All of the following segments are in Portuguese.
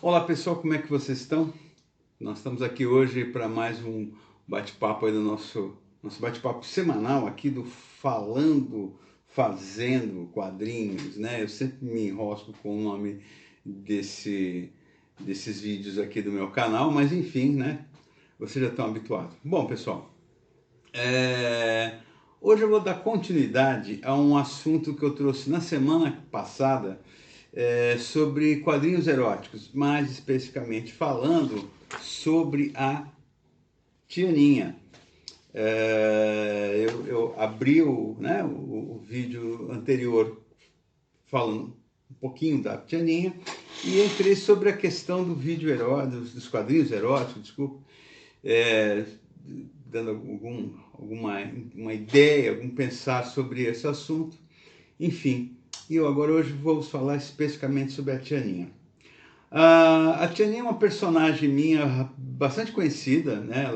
Olá pessoal, como é que vocês estão? Nós estamos aqui hoje para mais um bate-papo aí do nosso bate-papo semanal aqui do Falando, Fazendo Quadrinhos, né? Eu sempre me enrosco com o nome desses vídeos aqui do meu canal, mas enfim, né? Vocês já estão habituados. Bom, pessoal, hoje eu vou dar continuidade a um assunto que eu trouxe na semana passada, sobre quadrinhos eróticos, mais especificamente falando sobre a Tianinha. Eu abri o vídeo anterior falando um pouquinho da Tianinha e entrei sobre a questão do vídeo erótico, dos quadrinhos eróticos, desculpa, dando uma ideia, algum pensar sobre esse assunto, enfim. E eu agora hoje vou falar especificamente sobre a Tianinha. A Tianinha é uma personagem minha bastante conhecida, né?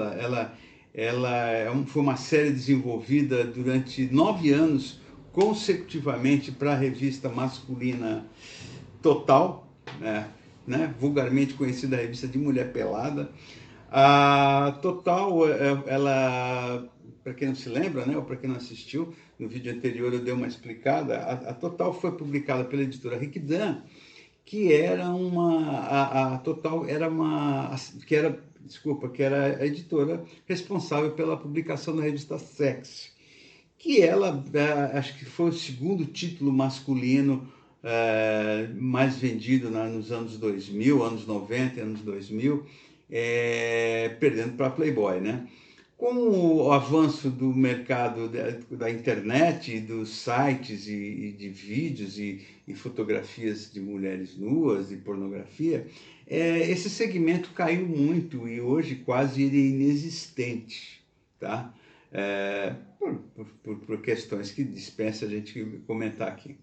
Foi uma série desenvolvida durante 9 anos consecutivamente para a revista masculina Total, né? Vulgarmente conhecida a revista de mulher pelada. A Total, ela, para quem não se lembra, né, ou para quem não assistiu, no vídeo anterior eu dei uma explicada. A Total foi publicada pela editora Rikdan, que era a Total era que era a editora responsável pela publicação da revista Sex, que ela, acho que foi o segundo título masculino mais vendido nos anos 2000, anos 90, anos 2000, perdendo para Playboy, né? Com o avanço do mercado da internet, dos sites e de vídeos e fotografias de mulheres nuas e pornografia, esse segmento caiu muito e hoje quase ele é inexistente, tá? Por questões que dispensa a gente comentar aqui.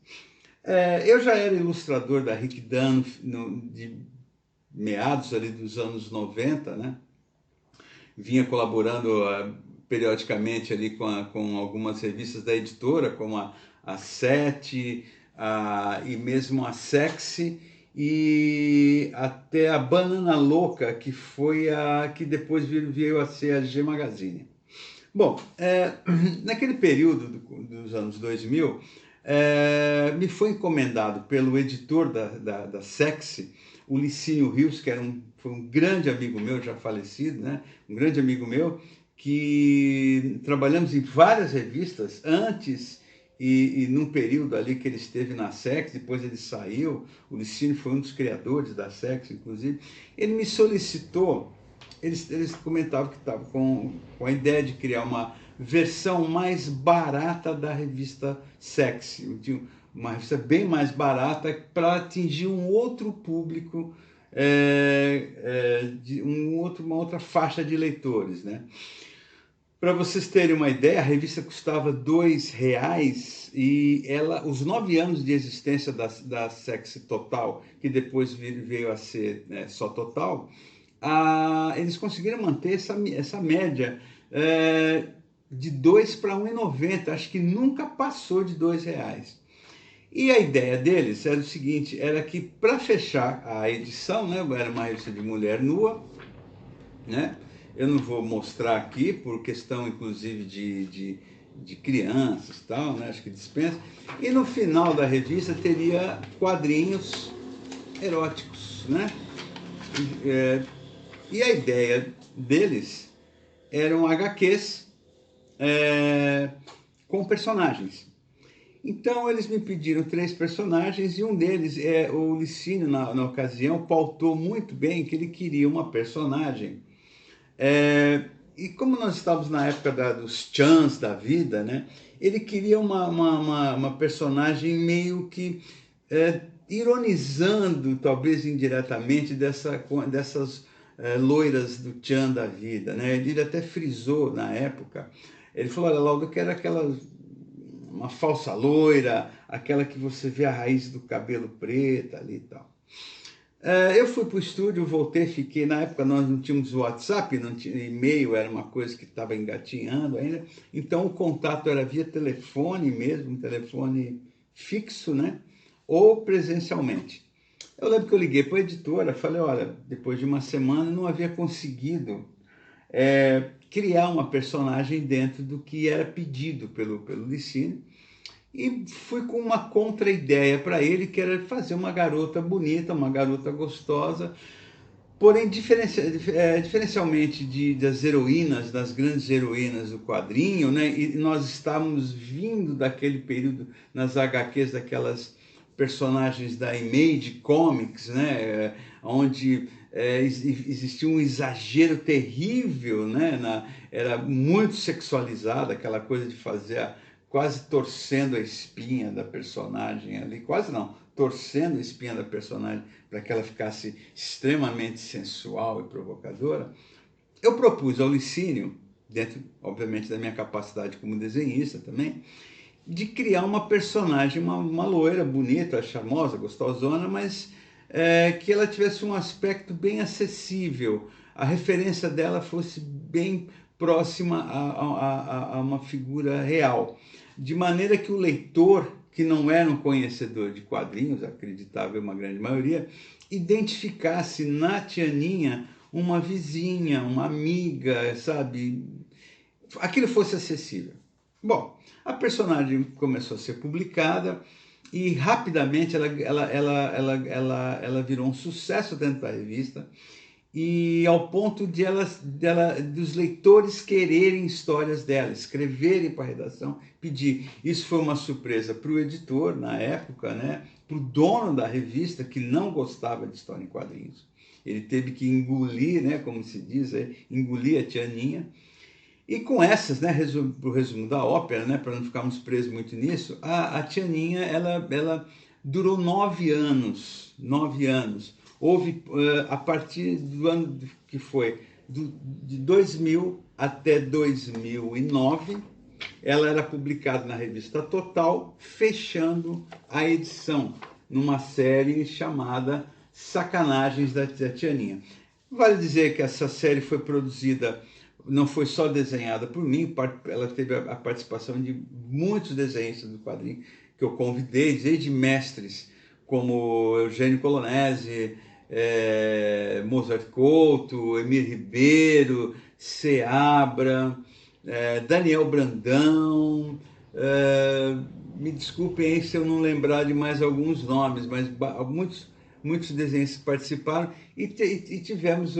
Eu já era ilustrador da Rikdan de meados ali dos anos 90, né? Vinha colaborando periodicamente ali com algumas revistas da editora, como a Sete, e mesmo a Sexy, e até a Banana Louca, que foi a que depois veio a ser a G Magazine. Bom, naquele período dos anos 2000, me foi encomendado pelo editor da Sexy, o Licínio Rios, que foi um grande amigo meu, já falecido, né? Um grande amigo meu, que trabalhamos em várias revistas antes e num período ali que ele esteve na Sex, depois ele saiu. O Licínio foi um dos criadores da Sex, inclusive. Ele me solicitou. Eles comentavam que estavam com a ideia de criar uma versão mais barata da revista Sexy, uma revista bem mais barata para atingir um outro público, uma outra faixa de leitores, né? Para vocês terem uma ideia, a revista custava R$2 e os 9 anos de existência da Sexy Total, que depois veio a ser, né, só Total, eles conseguiram manter essa média de 2 para 1,90. Acho que nunca passou de R$2. E a ideia deles era o seguinte, era que para fechar a edição, né, era uma revista de mulher nua, né? Eu não vou mostrar aqui por questão inclusive de crianças e tal, né? Acho que dispensa. E no final da revista teria quadrinhos eróticos, né? E a ideia deles eram HQs com personagens. Então eles me pediram 3 personagens e um deles, o Licínio na ocasião, pautou muito bem que ele queria uma personagem. E como nós estávamos na época dos chans da vida, né, ele queria uma personagem meio que ironizando, talvez indiretamente, dessas loiras do chan da vida, né? Ele até frisou na época, ele falou, olha, Laudo, eu quero uma falsa loira, aquela que você vê a raiz do cabelo preta ali e tal. Eu fui para o estúdio, voltei, fiquei, na época nós não tínhamos WhatsApp, não tinha e-mail, era uma coisa que estava engatinhando ainda, então o contato era via telefone mesmo, telefone fixo, né, ou presencialmente. Eu lembro que eu liguei para a editora, falei, olha, depois de uma semana eu não havia conseguido criar uma personagem dentro do que era pedido pelo Licínio, e fui com uma contra-ideia para ele, que era fazer uma garota bonita, uma garota gostosa, porém diferencialmente das heroínas, das grandes heroínas do quadrinho, né? E nós estávamos vindo daquele período nas HQs, daquelas personagens da Image Comics, né? Onde existia um exagero terrível, né? Era muito sexualizada, aquela coisa de fazer quase torcendo a espinha da personagem ali, quase não, torcendo a espinha da personagem para que ela ficasse extremamente sensual e provocadora. Eu propus ao Licínio, dentro, obviamente, da minha capacidade como desenhista também, de criar uma personagem, uma loira bonita, charmosa, gostosona, mas que ela tivesse um aspecto bem acessível, a referência dela fosse bem próxima a uma figura real, de maneira que o leitor, que não era um conhecedor de quadrinhos, acreditava uma grande maioria, identificasse na Tianinha uma vizinha, uma amiga, sabe? Aquilo fosse acessível. Bom, a personagem começou a ser publicada e rapidamente ela virou um sucesso dentro da revista, e ao ponto dos leitores quererem histórias dela, escreverem para a redação, pedir. Isso foi uma surpresa para o editor na época, né? Para o dono da revista, que não gostava de história em quadrinhos. Ele teve que engolir, né, como se diz, engolir a Tianinha. E com essas, né, para o resumo da ópera, né, para não ficarmos presos muito nisso, a Tianinha, ela durou 9 anos, 9 anos. Houve, a partir do ano que foi, de 2000 até 2009, ela era publicada na revista Total, fechando a edição, numa série chamada Sacanagens da Tianinha. Vale dizer que essa série foi produzida, não foi só desenhada por mim, ela teve a participação de muitos desenhistas do quadrinho que eu convidei, desde mestres como Eugênio Colonese, Mozart Couto, Emir Ribeiro, Seabra, Daniel Brandão, me desculpem se eu não lembrar de mais alguns nomes, mas muitos desenhistas participaram, e tivemos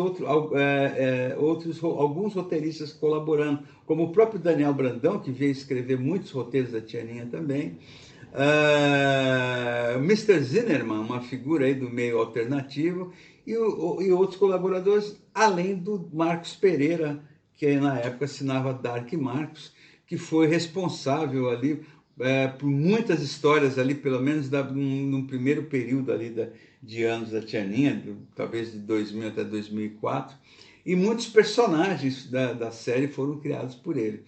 alguns roteiristas colaborando, como o próprio Daniel Brandão, que veio escrever muitos roteiros da Tianinha também, Mr. Zinnerman, uma figura aí do meio alternativo, e outros colaboradores, além do Marcos Pereira, que na época assinava Dark Marcos, que foi responsável ali por muitas histórias ali, pelo menos no primeiro período ali de anos da Tianinha, talvez de 2000 até 2004, e muitos personagens da série foram criados por ele.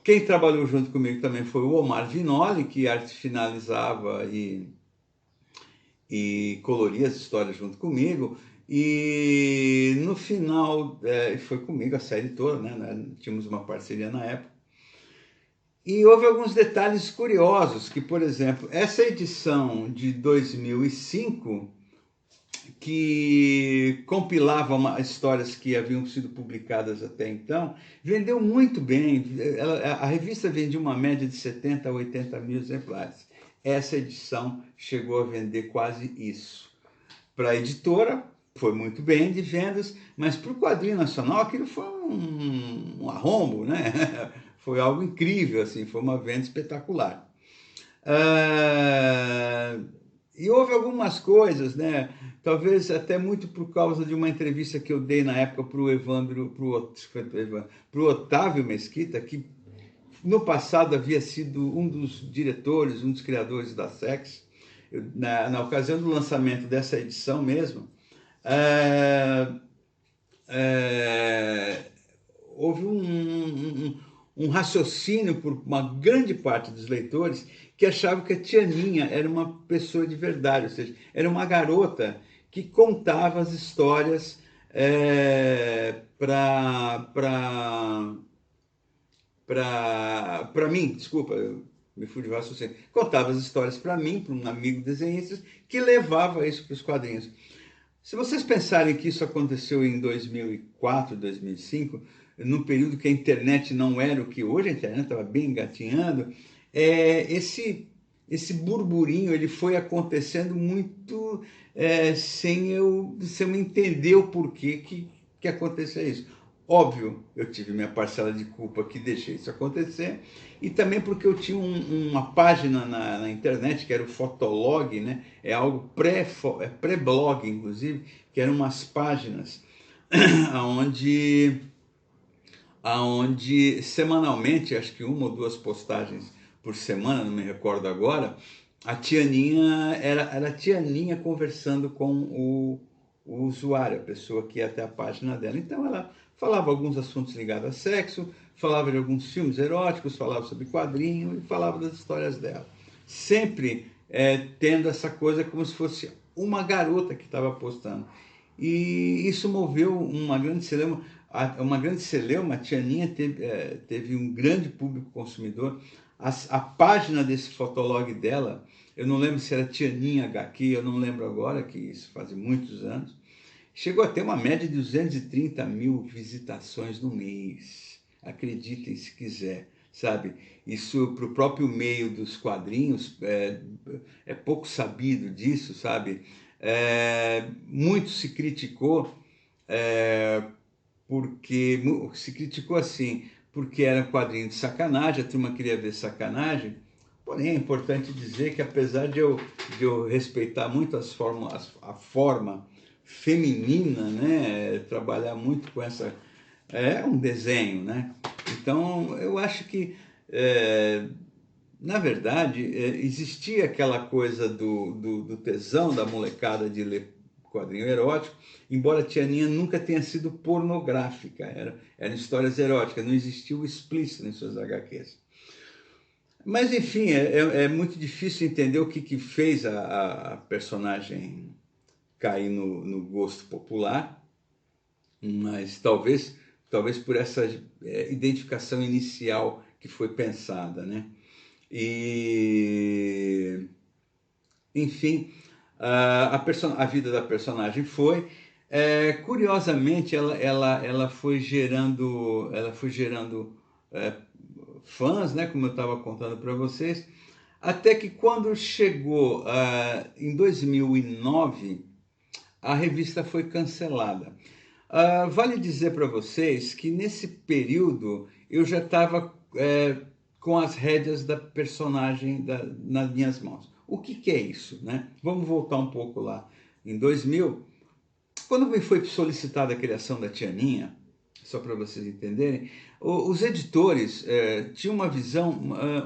Quem trabalhou junto comigo também foi o Omar Vinoli, que arte finalizava e coloria as histórias junto comigo. E no final, foi comigo a série toda, né? Tínhamos uma parceria na época. E houve alguns detalhes curiosos, que, por exemplo, essa edição de 2005, que compilava histórias que haviam sido publicadas até então, vendeu muito bem. A revista vendia uma média de 70 a 80 mil exemplares. Essa edição chegou a vender quase isso. Para a editora, foi muito bem de vendas, mas para o quadrinho nacional aquilo foi um arrombo, né? Foi algo incrível, assim, foi uma venda espetacular. E houve algumas coisas, né? Talvez até muito por causa de uma entrevista que eu dei na época para o Otávio Mesquita, que no passado havia sido um dos diretores, um dos criadores da Sex. Na ocasião do lançamento dessa edição mesmo, houve um raciocínio por uma grande parte dos leitores que achavam que a Tianinha era uma pessoa de verdade, ou seja, era uma garota que contava as histórias para mim, desculpa, me fui de raciocínio. Contava as histórias para mim, para um amigo desenhista, que levava isso para os quadrinhos. Se vocês pensarem que isso aconteceu em 2004, 2005, num período que a internet não era o que hoje, a internet estava bem engatinhando, esse burburinho ele foi acontecendo muito sem eu entender o porquê que acontecia isso. Óbvio, eu tive minha parcela de culpa que deixei isso acontecer, e também porque eu tinha uma página na internet, que era o Fotolog, né? É algo pré-blog, inclusive, que eram umas páginas onde semanalmente, acho que uma ou duas postagens por semana, não me recordo agora, a Tianinha era a Tianinha conversando com o usuário, a pessoa que ia até a página dela. Então ela falava alguns assuntos ligados a sexo, falava de alguns filmes eróticos, falava sobre quadrinho e falava das histórias dela. Sempre tendo essa coisa como se fosse uma garota que estava postando. E isso moveu uma grande celeuma. Uma grande celeuma, a Tianinha teve um grande público consumidor. A página desse fotolog dela, eu não lembro se era Tianinha HQ, eu não lembro agora, que isso faz muitos anos, chegou a ter uma média de 230 mil visitações no mês. Acreditem se quiser, sabe? Isso para o próprio meio dos quadrinhos é pouco sabido disso, sabe? Muito se criticou, porque se criticou assim, porque era um quadrinho de sacanagem, a turma queria ver sacanagem. Porém, é importante dizer que apesar de eu respeitar muito a forma feminina, né, trabalhar muito com essa... É um desenho, né? Então, eu acho que, na verdade, existia aquela coisa do tesão da molecada de ler quadrinho erótico, embora a Tianinha nunca tenha sido pornográfica, eram histórias eróticas, não existia o explícito em suas HQs. Mas, enfim, é muito difícil entender o que fez a personagem cair no gosto popular, mas talvez por essa identificação inicial que foi pensada, né? E, enfim, a vida da personagem foi... curiosamente, ela foi gerando fãs, né, como eu estava contando para vocês, até que quando chegou em 2009, a revista foi cancelada. Vale dizer para vocês que nesse período eu já estava com as rédeas da personagem nas minhas mãos. O que é isso, né? Vamos voltar um pouco lá. Em 2000, quando me foi solicitada a criação da Tianinha, só para vocês entenderem, os editores tinham uma visão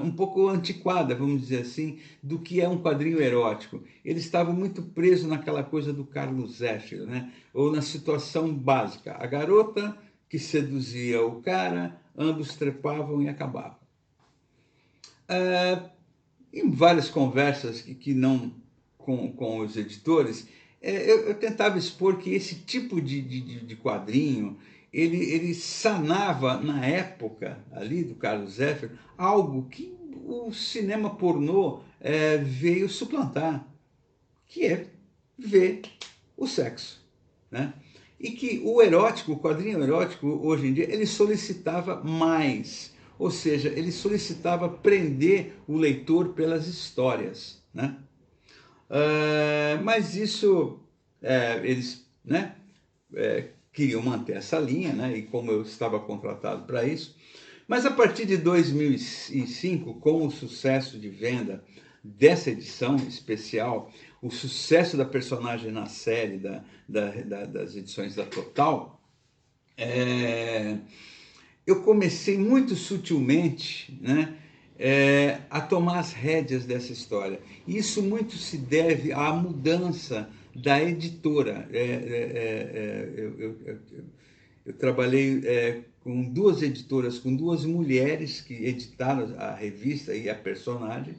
um pouco antiquada, vamos dizer assim, do que é um quadrinho erótico. Eles estavam muito presos naquela coisa do Carlos Zéfiro, né? Ou na situação básica. A garota que seduzia o cara, ambos trepavam e acabavam. Em várias conversas que não com os editores, eu tentava expor que esse tipo de quadrinho ele sanava, na época ali do Carlos Zéfiro, algo que o cinema pornô veio suplantar, que é ver o sexo, né? E que o erótico, o quadrinho erótico, hoje em dia, ele solicitava mais, ou seja, ele solicitava prender o leitor pelas histórias, né? Mas isso, eles, né, queriam manter essa linha, né? E como eu estava contratado para isso, mas a partir de 2005, com o sucesso de venda dessa edição especial, o sucesso da personagem na série das edições da Total, eu comecei muito sutilmente, né, a tomar as rédeas dessa história. Isso muito se deve à mudança da editora. Eu trabalhei com duas editoras, com duas mulheres que editaram a revista e a personagem,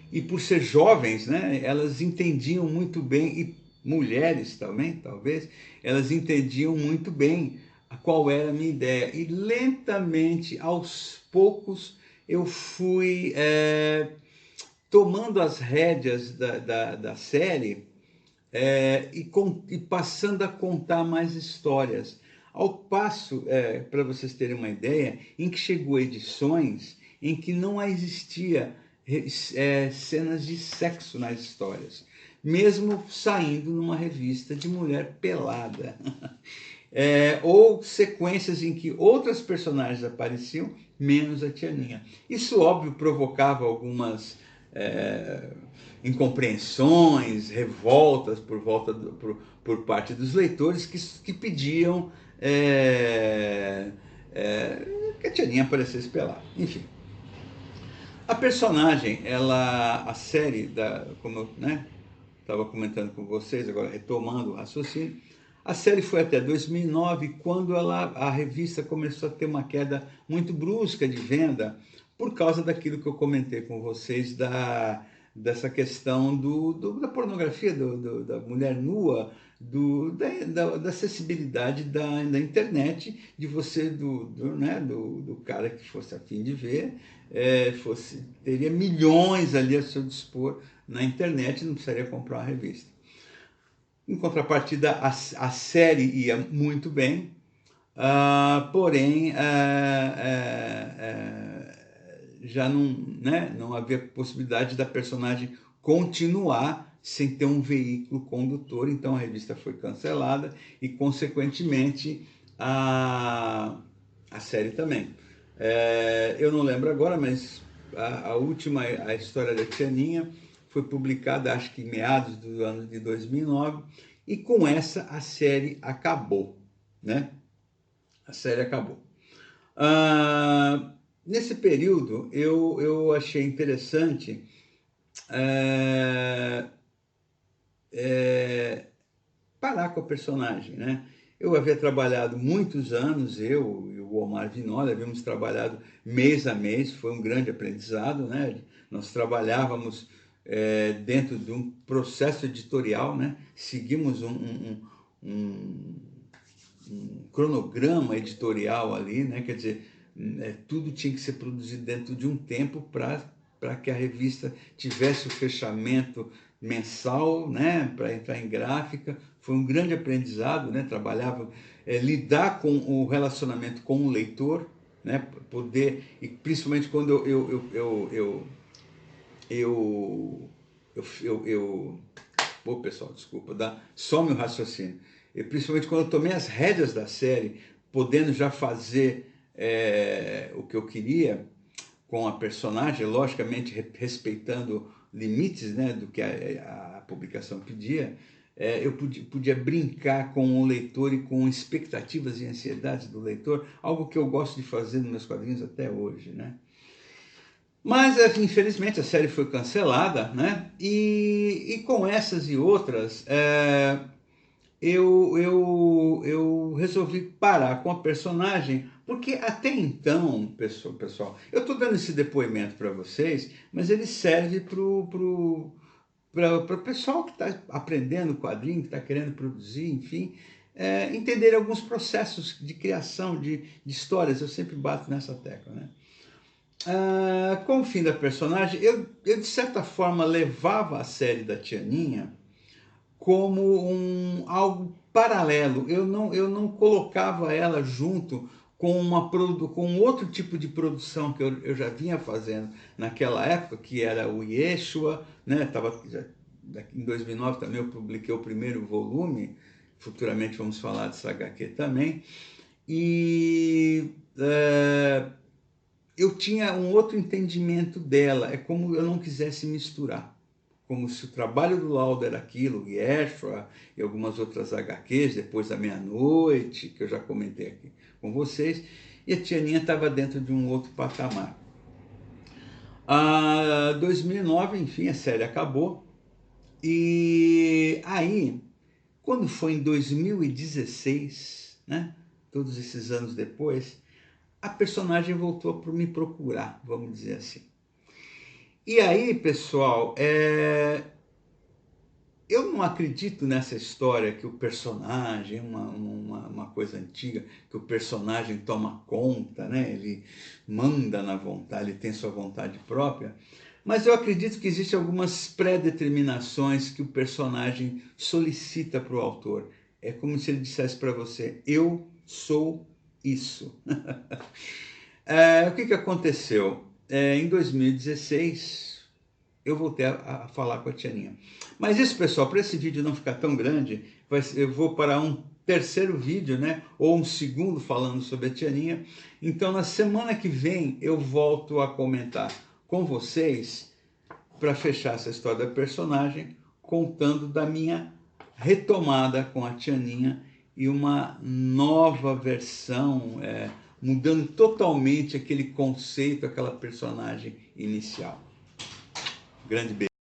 e por ser jovens, né, elas entendiam muito bem, e mulheres também, talvez, elas entendiam muito bem qual era a minha ideia. E lentamente, aos poucos, eu fui tomando as rédeas da série e passando a contar mais histórias. Ao passo, para vocês terem uma ideia, em que chegou edições em que não existia cenas de sexo nas histórias, mesmo saindo numa revista de mulher pelada. Ou sequências em que outras personagens apareciam, menos a Tianinha. Isso, óbvio, provocava algumas incompreensões, revoltas por parte dos leitores que pediam que a Tianinha aparecesse pelada. Enfim. A personagem, a série, como eu estava comentando com vocês, agora retomando o raciocínio, a série foi até 2009, quando a revista começou a ter uma queda muito brusca de venda, por causa daquilo que eu comentei com vocês, dessa questão da pornografia, da mulher nua, da acessibilidade da internet, de você, do cara que fosse a fim de ver, teria milhões ali a seu dispor na internet, não precisaria comprar uma revista. Em contrapartida, a série ia muito bem, porém já não havia possibilidade da personagem continuar sem ter um veículo condutor, então a revista foi cancelada e, consequentemente, a série também. Eu não lembro agora, mas a história da Tianinha foi publicada, acho que em meados do ano de 2009, e com essa a série acabou, né? A série acabou. Nesse período, eu achei interessante parar com a personagem, né? Eu havia trabalhado muitos anos, eu e o Omar Vinola havíamos trabalhado mês a mês, foi um grande aprendizado, né? Nós trabalhávamos dentro de um processo editorial, né? Seguimos um cronograma editorial ali, né? Quer dizer, tudo tinha que ser produzido dentro de um tempo para que a revista tivesse o fechamento mensal, né? Para entrar em gráfica. Foi um grande aprendizado, né? Trabalhava, lidar com o relacionamento com o leitor, né? Poder, e principalmente quando Pô, pessoal, desculpa, some o raciocínio. Principalmente quando eu tomei as rédeas da série, podendo já fazer o que eu queria com a personagem, logicamente respeitando limites, né, do que a publicação pedia, eu podia brincar com o leitor e com expectativas e ansiedades do leitor, algo que eu gosto de fazer nos meus quadrinhos até hoje, né? Mas, infelizmente, a série foi cancelada, né? E com essas e outras, eu resolvi parar com a personagem, porque até então, pessoal, eu estou dando esse depoimento para vocês, mas ele serve para o pessoal que está aprendendo quadrinho, que está querendo produzir, enfim, entender alguns processos de criação de histórias. Eu sempre bato nessa tecla, né? Com o fim da personagem, eu de certa forma levava a série da Tianinha como algo paralelo. Eu não colocava ela junto com outro tipo de produção que eu já vinha fazendo naquela época, que era o Yeshua, né? Em 2009 também eu publiquei o primeiro volume, futuramente vamos falar dessa HQ também, e eu tinha um outro entendimento dela, é como eu não quisesse misturar. Como se o trabalho do Lauda era aquilo, Yeshua e algumas outras HQs, Depois da Meia-Noite, que eu já comentei aqui com vocês, e a Tianinha estava dentro de um outro patamar. 2009, enfim, a série acabou, e aí, quando foi em 2016, né, todos esses anos depois, a personagem voltou para me procurar, vamos dizer assim. E aí, pessoal, eu não acredito nessa história que o personagem, uma coisa antiga, que o personagem toma conta, né? Ele manda na vontade, ele tem sua vontade própria, mas eu acredito que existem algumas pré-determinações que o personagem solicita para o autor. É como se ele dissesse para você, eu sou isso. O que aconteceu? Em 2016, eu voltei a falar com a Tianinha. Mas isso, pessoal, para esse vídeo não ficar tão grande, eu vou para um terceiro vídeo, né? Ou um segundo falando sobre a Tianinha. Então, na semana que vem, eu volto a comentar com vocês para fechar essa história da personagem, contando da minha retomada com a Tianinha e uma nova versão, mudando totalmente aquele conceito, aquela personagem inicial. Grande beijo.